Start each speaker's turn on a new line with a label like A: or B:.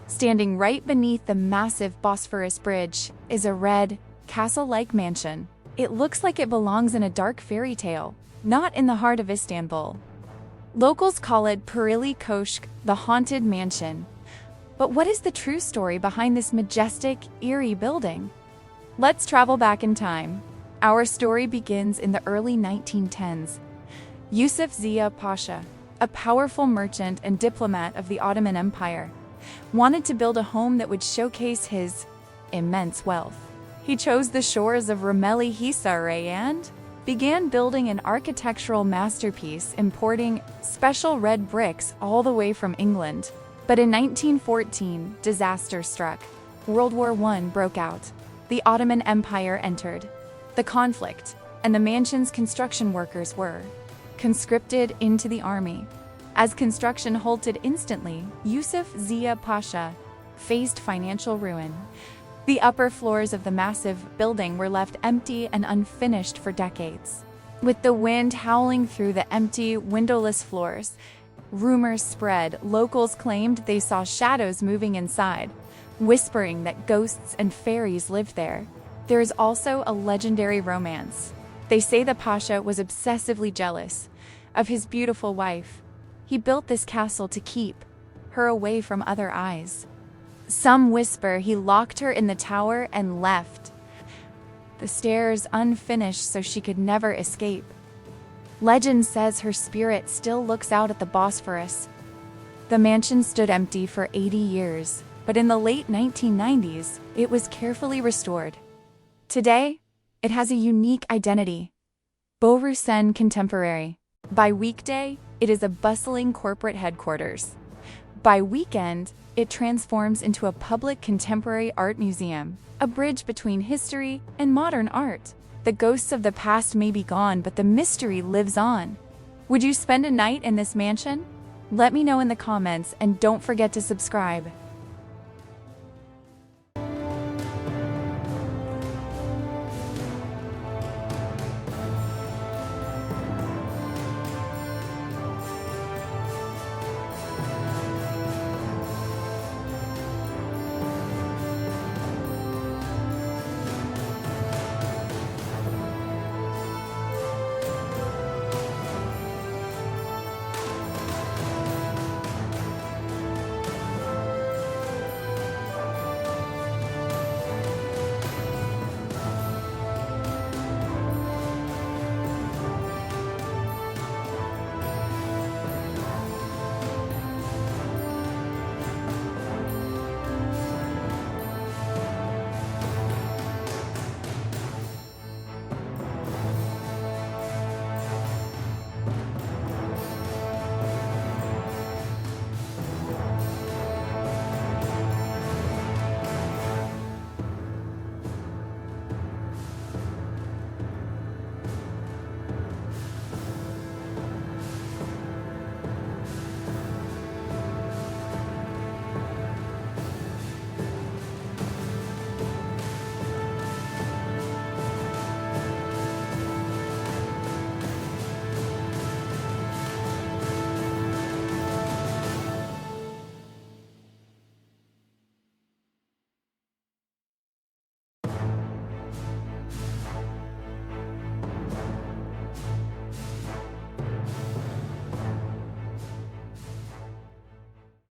A: Standing right beneath the massive Bosphorus bridge is a red, castle-like mansion. It looks like it belongs in a dark fairy tale, not in the heart of Istanbul. Locals call it Perili Köşk, the haunted mansion. But what is the true story behind this majestic, eerie building? Let's travel back in time. Our story begins in the early 1910s. Yusuf Ziya Paşa, a powerful merchant and diplomat of the Ottoman Empire, wanted to build a home that would showcase his immense wealth. He chose the shores of Rumeli Hisarı and began building an architectural masterpiece, importing special red bricks all the way from England. But in 1914, disaster struck. World War I broke out. The Ottoman Empire entered the conflict, and the mansion's construction workers were conscripted into the army. As construction halted instantly, Yusuf Ziya Paşa faced financial ruin. The upper floors of the massive building were left empty and unfinished for decades. With the wind howling through the empty, windowless floors, rumors spread. Locals claimed they saw shadows moving inside, whispering that ghosts and fairies lived there. There is also a legendary romance. They say the Pasha was obsessively jealous of his beautiful wife. He built this castle to keep her away from other eyes. Some whisper he locked her in the tower and left the stairs unfinished so she could never escape. Legend says her spirit still looks out at the Bosphorus. The mansion stood empty for 80 years, but in the late 1990s, it was carefully restored. Today, it has a unique identity. Borusen Contemporary. By weekday, it is a bustling corporate headquarters. By weekend, it transforms into a public contemporary art museum, a bridge between history and modern art. The ghosts of the past may be gone, but the mystery lives on. Would you spend a night in this mansion? Let me know in the comments and don't forget to subscribe.